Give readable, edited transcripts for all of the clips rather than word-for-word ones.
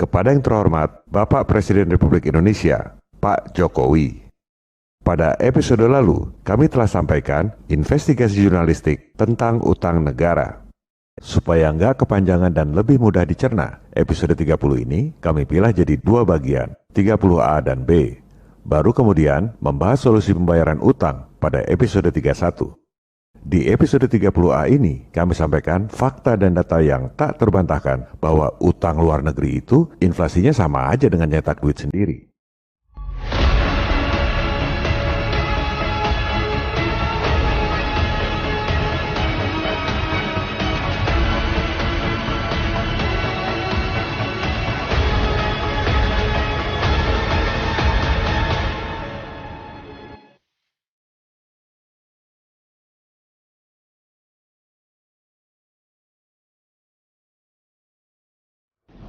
Kepada yang terhormat Bapak Presiden Republik Indonesia, Pak Jokowi. Pada episode lalu, kami telah sampaikan investigasi jurnalistik tentang utang negara. Supaya nggak kepanjangan dan lebih mudah dicerna, episode 30 ini kami pilih jadi dua bagian, 30A dan B. Baru kemudian membahas solusi pembayaran utang pada episode 31. Di episode 30A ini, kami sampaikan fakta dan data yang tak terbantahkan bahwa utang luar negeri itu inflasinya sama aja dengan nyetak duit sendiri.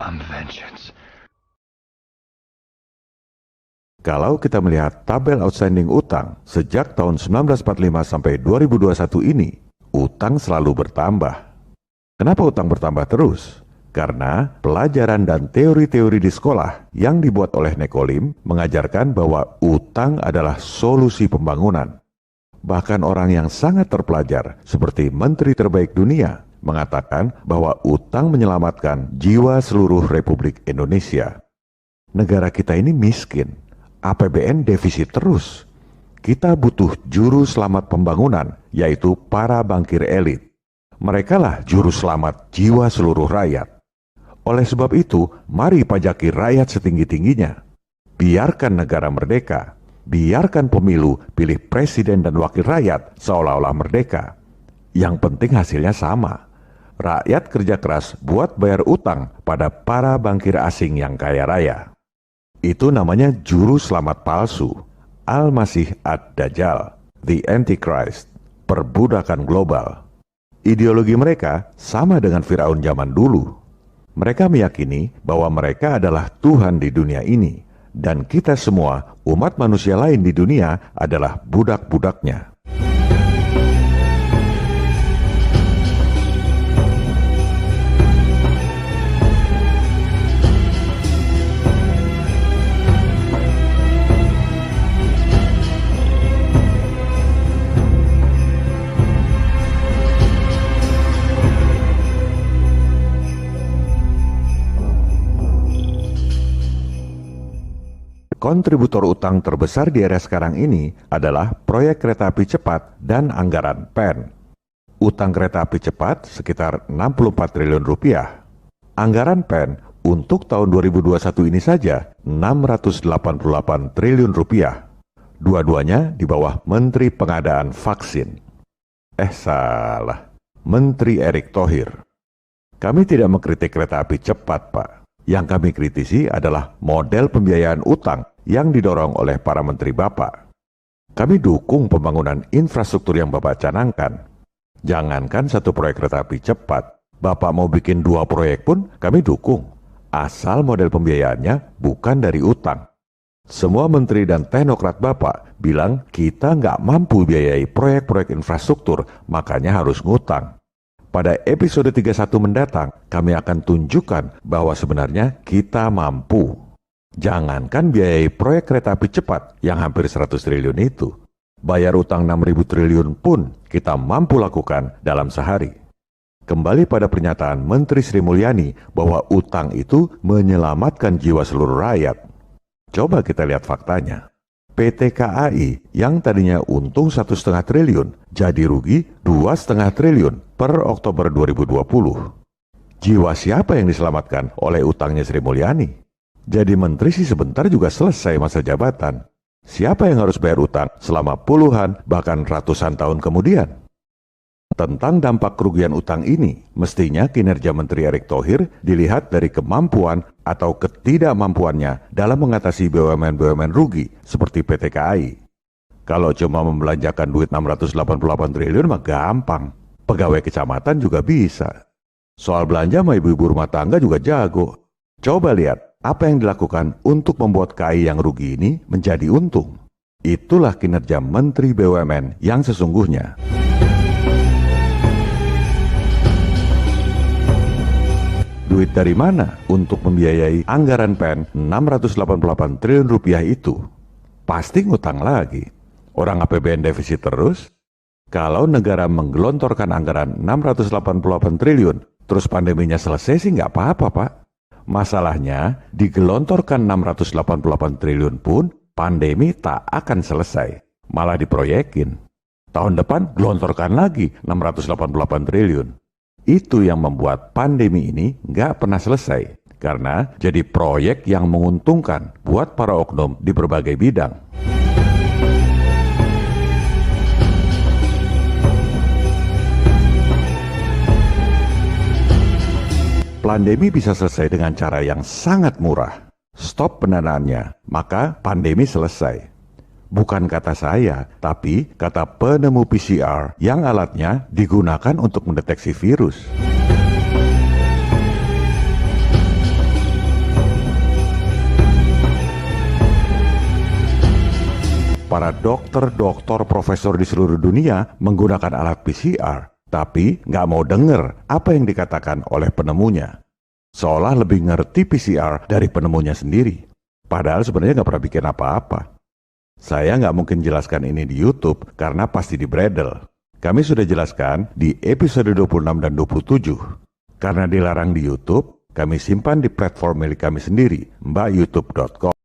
Vengeance. Kalau kita melihat tabel outstanding utang sejak tahun 1945 sampai 2021 ini, utang selalu bertambah. Kenapa utang bertambah terus? Karena pelajaran dan teori-teori di sekolah yang dibuat oleh Nekolim mengajarkan bahwa utang adalah solusi pembangunan. Bahkan orang yang sangat terpelajar seperti menteri terbaik dunia mengatakan bahwa utang menyelamatkan jiwa seluruh Republik Indonesia. Negara kita ini miskin, APBN defisit terus. Kita butuh juru selamat pembangunan, yaitu para bankir elit. Merekalah juru selamat jiwa seluruh rakyat. Oleh sebab itu, mari pajaki rakyat setinggi-tingginya. Biarkan negara merdeka, biarkan pemilu pilih presiden dan wakil rakyat seolah-olah merdeka. Yang penting hasilnya sama. Rakyat kerja keras buat bayar utang pada para bankir asing yang kaya raya. Itu namanya juru selamat palsu, Al-Masih Ad-Dajjal, The Antichrist, perbudakan global. Ideologi mereka sama dengan Firaun zaman dulu. Mereka meyakini bahwa mereka adalah Tuhan di dunia ini, dan kita semua, umat manusia lain di dunia, adalah budak-budaknya. Kontributor utang terbesar di era sekarang ini adalah proyek kereta api cepat dan anggaran PEN. Utang kereta api cepat sekitar 64 triliun rupiah. Anggaran PEN untuk tahun 2021 ini saja 688 triliun rupiah. Dua-duanya di bawah Menteri Pengadaan Vaksin. Salah. Menteri Erick Thohir. Kami tidak mengkritik kereta api cepat, Pak. Yang kami kritisi adalah model pembiayaan utang yang didorong oleh para menteri Bapak. Kami dukung pembangunan infrastruktur yang Bapak canangkan. Jangankan satu proyek kereta api cepat, Bapak mau bikin 2 proyek pun kami dukung. Asal model pembiayaannya bukan dari utang. Semua menteri dan teknokrat Bapak bilang kita nggak mampu biayai proyek-proyek infrastruktur, makanya harus ngutang. Pada episode 31 mendatang, kami akan tunjukkan bahwa sebenarnya kita mampu. Jangankan biayai proyek kereta api cepat yang hampir 100 triliun itu. Bayar utang 6.000 triliun pun kita mampu lakukan dalam sehari. Kembali pada pernyataan Menteri Sri Mulyani bahwa utang itu menyelamatkan jiwa seluruh rakyat. Coba kita lihat faktanya. PT KAI yang tadinya untung 1,5 triliun jadi rugi 2,5 triliun per Oktober 2020. Jiwa siapa yang diselamatkan oleh utangnya Sri Mulyani? Jadi menteri sih sebentar juga selesai masa jabatan. Siapa yang harus bayar utang selama puluhan bahkan ratusan tahun kemudian? Tentang dampak kerugian utang ini, mestinya kinerja Menteri Erick Thohir dilihat dari kemampuan atau ketidakmampuannya dalam mengatasi BUMN-BUMN rugi seperti PT KAI. Kalau cuma membelanjakan duit 688 triliun mah gampang. Pegawai kecamatan juga bisa. Soal belanja mah ibu-ibu rumah tangga juga jago. Coba lihat apa yang dilakukan untuk membuat KAI yang rugi ini menjadi untung. Itulah kinerja Menteri BUMN yang sesungguhnya. Duit dari mana untuk membiayai anggaran PEN 688 triliun rupiah itu? Pasti ngutang lagi. Orang APBN defisit terus. Kalau negara menggelontorkan anggaran 688 triliun, terus pandeminya selesai sih nggak apa-apa, Pak. Masalahnya, digelontorkan 688 triliun pun, pandemi tak akan selesai. Malah diproyekin. Tahun depan, gelontorkan lagi 688 triliun. Itu yang membuat pandemi ini nggak pernah selesai. Karena jadi proyek yang menguntungkan buat para oknum di berbagai bidang. Pandemi bisa selesai dengan cara yang sangat murah. Stop pendanaannya, maka pandemi selesai. Bukan kata saya, tapi kata penemu PCR yang alatnya digunakan untuk mendeteksi virus. Para dokter, profesor di seluruh dunia menggunakan alat PCR, tapi nggak mau dengar apa yang dikatakan oleh penemunya. Seolah lebih ngerti PCR dari penemunya sendiri. Padahal sebenarnya nggak pernah bikin apa-apa. Saya nggak mungkin jelaskan ini di YouTube karena pasti dibredel. Kami sudah jelaskan di episode 26 dan 27. Karena dilarang di YouTube, kami simpan di platform milik kami sendiri, mbakyoutube.com.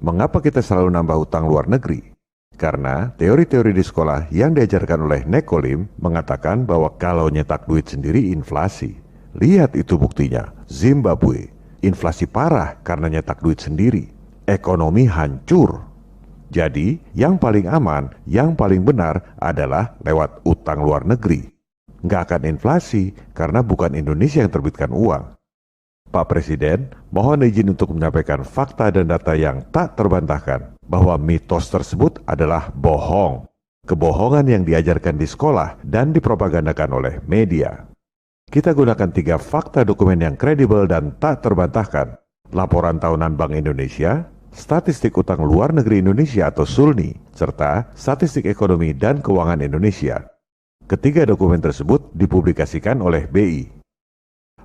Mengapa kita selalu nambah utang luar negeri? Karena teori-teori di sekolah yang diajarkan oleh Nekolim mengatakan bahwa kalau nyetak duit sendiri inflasi. Lihat itu buktinya, Zimbabwe. Inflasi parah karena nyetak duit sendiri. Ekonomi hancur. Jadi, yang paling aman, yang paling benar adalah lewat utang luar negeri. Nggak akan inflasi karena bukan Indonesia yang terbitkan uang. Pak Presiden, mohon izin untuk menyampaikan fakta dan data yang tak terbantahkan bahwa mitos tersebut adalah bohong. Kebohongan yang diajarkan di sekolah dan dipropagandakan oleh media. Kita gunakan 3 fakta dokumen yang kredibel dan tak terbantahkan. Laporan tahunan Bank Indonesia, Statistik Utang Luar Negeri Indonesia atau SULNI, serta Statistik Ekonomi dan Keuangan Indonesia. Ketiga dokumen tersebut dipublikasikan oleh BI.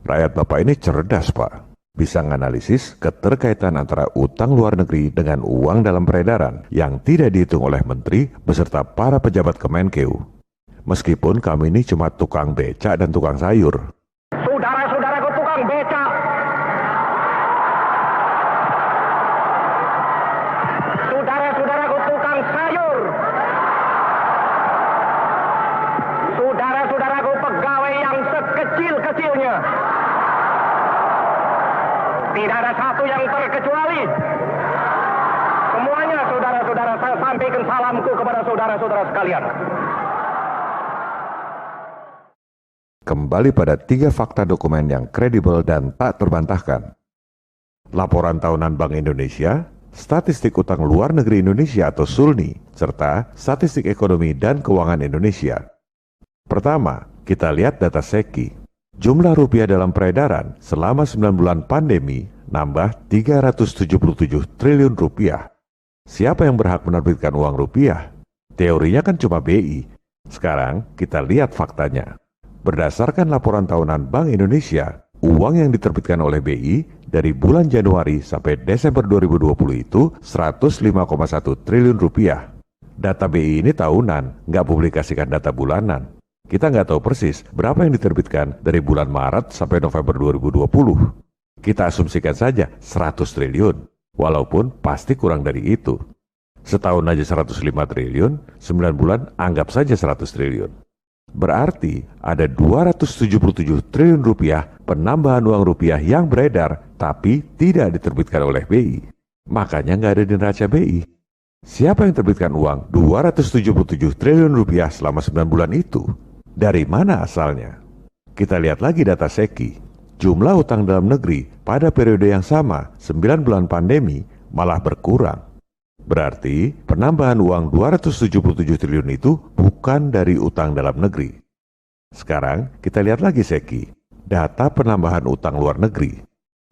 Rakyat Bapak ini cerdas, Pak. Bisa menganalisis keterkaitan antara utang luar negeri dengan uang dalam peredaran yang tidak dihitung oleh menteri beserta para pejabat Kemenkeu. Meskipun kami ini cuma tukang becak dan tukang sayur. Saudara-saudaraku tukang becak. Saudara-saudaraku tukang sayur. Saudara-saudaraku pegawai yang sekecil-kecilnya. Tidak ada satu yang terkecuali. Semuanya saudara-saudara, saya sampaikan salamku kepada saudara-saudara sekalian. Kembali pada 3 fakta dokumen yang kredibel dan tak terbantahkan. Laporan tahunan Bank Indonesia, Statistik Utang Luar Negeri Indonesia atau SULNI, serta Statistik Ekonomi dan Keuangan Indonesia. Pertama, kita lihat data SEKI. Jumlah rupiah dalam peredaran selama 9 bulan pandemi nambah 377 triliun rupiah. Siapa yang berhak menerbitkan uang rupiah? Teorinya kan cuma BI. Sekarang kita lihat faktanya. Berdasarkan laporan tahunan Bank Indonesia, uang yang diterbitkan oleh BI dari bulan Januari sampai Desember 2020 itu 105,1 triliun rupiah. Data BI ini tahunan, nggak publikasikan data bulanan. Kita nggak tahu persis berapa yang diterbitkan dari bulan Maret sampai November 2020. Kita asumsikan saja 100 triliun, walaupun pasti kurang dari itu. Setahun aja 105 triliun, 9 bulan anggap saja 100 triliun. Berarti ada 277 triliun rupiah penambahan uang rupiah yang beredar tapi tidak diterbitkan oleh BI. Makanya nggak ada di neraca BI. Siapa yang terbitkan uang 277 triliun rupiah selama 9 bulan itu? Dari mana asalnya? Kita lihat lagi data SEKI. Jumlah utang dalam negeri pada periode yang sama, 9 bulan pandemi, malah berkurang. Berarti penambahan uang 277 triliun itu bukan dari utang dalam negeri. Sekarang kita lihat lagi SEKI, data penambahan utang luar negeri.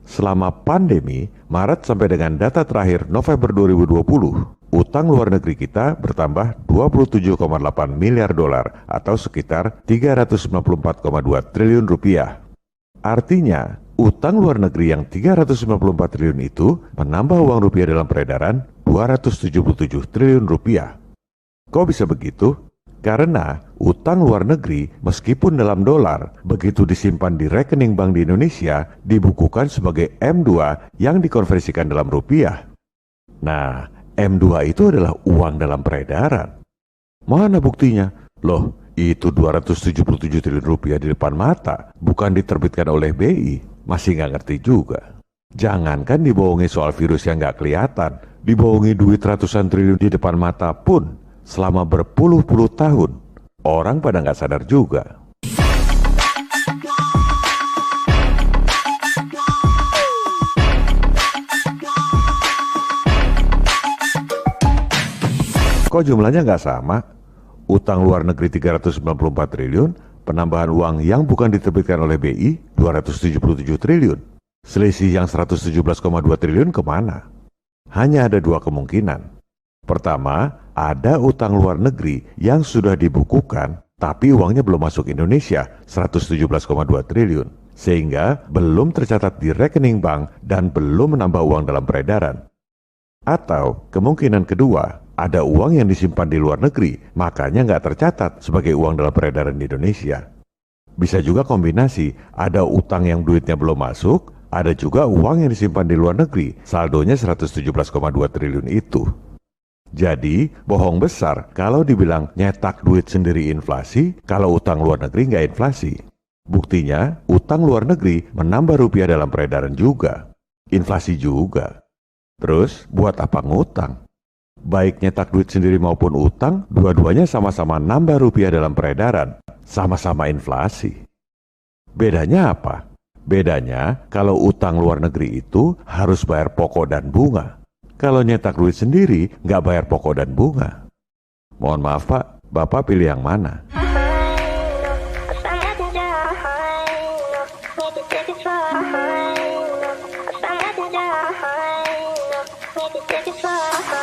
Selama pandemi, Maret sampai dengan data terakhir November 2020, utang luar negeri kita bertambah 27,8 miliar dolar atau sekitar 394,2 triliun rupiah. Artinya, utang luar negeri yang 394 triliun itu menambah uang rupiah dalam peredaran 277 triliun rupiah. Kok bisa begitu? Karena utang luar negeri meskipun dalam dolar, begitu disimpan di rekening bank di Indonesia, dibukukan sebagai M2 yang dikonversikan dalam rupiah. Nah, M2 itu adalah uang dalam peredaran. Mana buktinya? Loh, itu 277 triliun rupiah di depan mata, bukan diterbitkan oleh BI. Masih nggak ngerti juga. Jangankan dibohongi soal virus yang nggak kelihatan, dibohongi duit ratusan triliun di depan mata pun, selama berpuluh-puluh tahun, orang pada nggak sadar juga. Kok jumlahnya nggak sama? Utang luar negeri 394 triliun, penambahan uang yang bukan diterbitkan oleh BI 277 triliun. Selisih yang 117,2 triliun kemana? Hanya ada dua kemungkinan. Pertama, ada utang luar negeri yang sudah dibukukan, tapi uangnya belum masuk Indonesia, 117,2 triliun. Sehingga belum tercatat di rekening bank dan belum menambah uang dalam peredaran. Atau kemungkinan kedua, ada uang yang disimpan di luar negeri, makanya nggak tercatat sebagai uang dalam peredaran di Indonesia. Bisa juga kombinasi, ada utang yang duitnya belum masuk, ada juga uang yang disimpan di luar negeri, saldonya 117,2 triliun itu. Jadi, bohong besar kalau dibilang nyetak duit sendiri inflasi, kalau utang luar negeri nggak inflasi. Buktinya, utang luar negeri menambah rupiah dalam peredaran juga. Inflasi juga. Terus, buat apa ngutang? Baik nyetak duit sendiri maupun utang, dua-duanya sama-sama nambah rupiah dalam peredaran, sama-sama inflasi. Bedanya apa? Bedanya, kalau utang luar negeri itu harus bayar pokok dan bunga. Kalau nyetak duit sendiri, nggak bayar pokok dan bunga. Mohon maaf Pak, Bapak pilih yang mana? Sangat